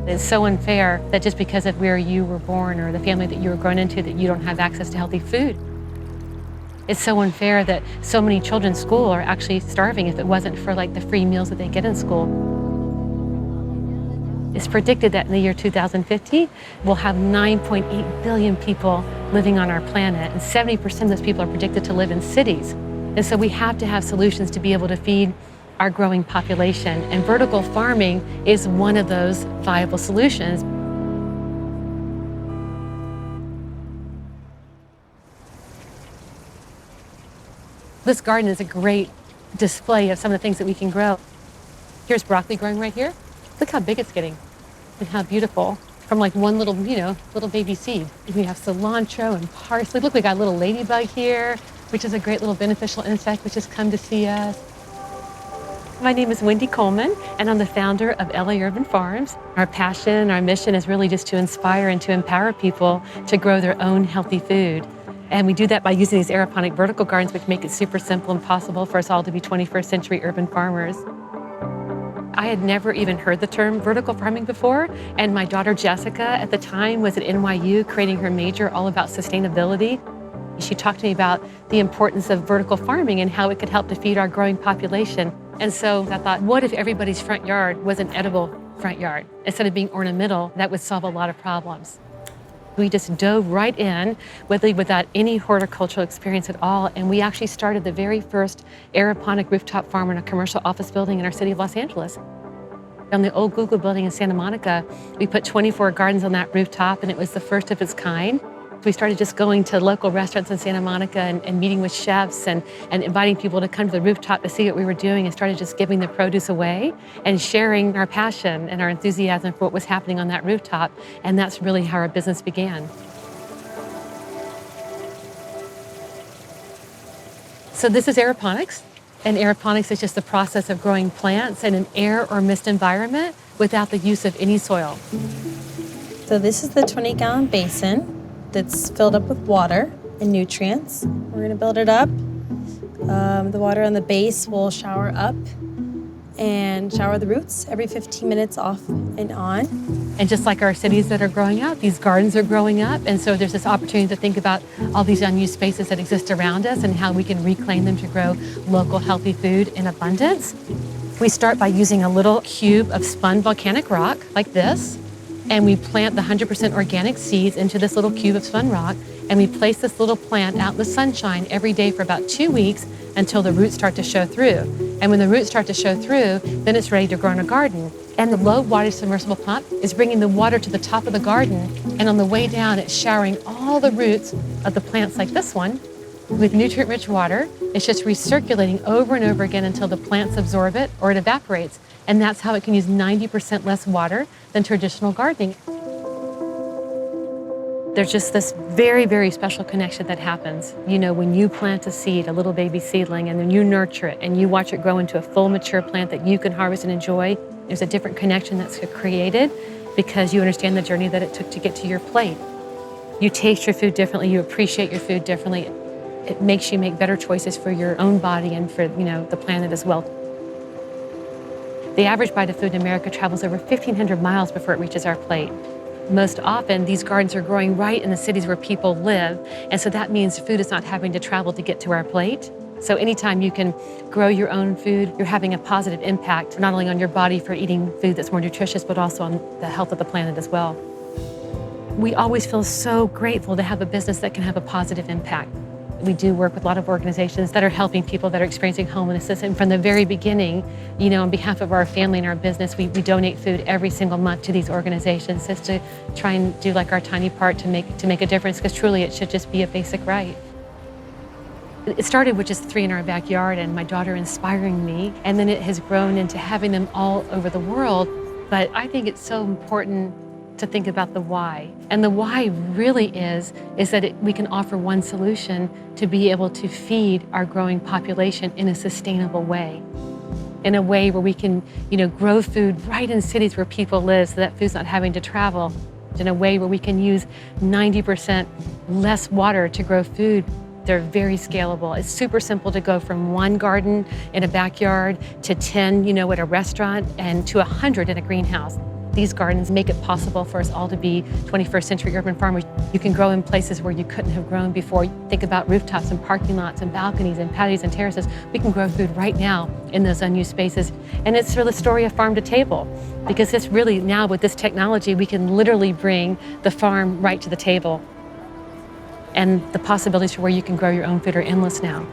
It's so unfair that just because of where you were born or the family that you were grown into that you don't have access to healthy food. It's so unfair that so many children in school are actually starving if it wasn't for like the free meals that they get in school. It's predicted that in the year 2050, we'll have 9.8 billion people living on our planet, and 70% of those people are predicted to live in cities. And so we have to have solutions to be able to feed our growing population, and vertical farming is one of those viable solutions. This garden is a great display of some of the things that we can grow. Here's broccoli growing right here. Look how big it's getting and how beautiful. From like one little, little baby seed. We have cilantro and parsley. Look, we got a little ladybug here, which is a great little beneficial insect which has come to see us. My name is Wendy Coleman, and I'm the founder of LA Urban Farms. Our passion, our mission is really just to inspire and to empower people to grow their own healthy food. And we do that by using these aeroponic vertical gardens, which make it super simple and possible for us all to be 21st century urban farmers. I had never even heard the term vertical farming before, and my daughter Jessica at the time was at NYU creating her major all about sustainability. She talked to me about the importance of vertical farming and how it could help to feed our growing population. And so I thought, what if everybody's front yard was an edible front yard? Instead of being ornamental, that would solve a lot of problems. We just dove right in without any horticultural experience at all, and we actually started the very first aeroponic rooftop farm in a commercial office building in our city of Los Angeles. On the old Google building in Santa Monica, we put 24 gardens on that rooftop, and it was the first of its kind. We started just going to local restaurants in Santa Monica and meeting with chefs and inviting people to come to the rooftop to see what we were doing, and started just giving the produce away and sharing our passion and our enthusiasm for what was happening on that rooftop. And that's really how our business began. So this is aeroponics. And aeroponics is just the process of growing plants in an air or mist environment without the use of any soil. So this is the 20-gallon basin that's filled up with water and nutrients. We're gonna build it up. The water on the base will shower up and shower the roots every 15 minutes off and on. And just like our cities that are growing up, these gardens are growing up. And so there's this opportunity to think about all these unused spaces that exist around us and how we can reclaim them to grow local healthy food in abundance. We start by using a little cube of spun volcanic rock like this. And we plant the 100% organic seeds into this little cube of spun rock, and we place this little plant out in the sunshine every day for about 2 weeks until the roots start to show through. And when the roots start to show through, then it's ready to grow in a garden. And the low wattage submersible pump is bringing the water to the top of the garden, and on the way down, it's showering all the roots of the plants like this one with nutrient-rich water. It's just recirculating over and over again until the plants absorb it or it evaporates. And that's how it can use 90% less water than traditional gardening. There's just this very, very special connection that happens. When you plant a seed, a little baby seedling, and then you nurture it and you watch it grow into a full mature plant that you can harvest and enjoy, there's a different connection that's created because you understand the journey that it took to get to your plate. You taste your food differently, you appreciate your food differently. It makes you make better choices for your own body and for the planet as well. The average bite of food in America travels over 1,500 miles before it reaches our plate. Most often, these gardens are growing right in the cities where people live, and so that means food is not having to travel to get to our plate. So anytime you can grow your own food, you're having a positive impact, not only on your body for eating food that's more nutritious, but also on the health of the planet as well. We always feel so grateful to have a business that can have a positive impact. We do work with a lot of organizations that are helping people that are experiencing homelessness. And from the very beginning, on behalf of our family and our business, we donate food every single month to these organizations just to try and do like our tiny part to make a difference, because truly it should just be a basic right. It started with just 3 in our backyard and my daughter inspiring me, and then it has grown into having them all over the world. But I think it's so important to think about the why. And the why really is that we can offer one solution to be able to feed our growing population in a sustainable way. In a way where we can, grow food right in cities where people live so that food's not having to travel. In a way where we can use 90% less water to grow food. They're very scalable. It's super simple to go from 1 garden in a backyard to 10, at a restaurant, and to 100 in a greenhouse. These gardens make it possible for us all to be 21st century urban farmers. You can grow in places where you couldn't have grown before. Think about rooftops and parking lots and balconies and patios and terraces. We can grow food right now in those unused spaces. And it's really the story of farm to table, because it's really now with this technology, we can literally bring the farm right to the table. And the possibilities for where you can grow your own food are endless now.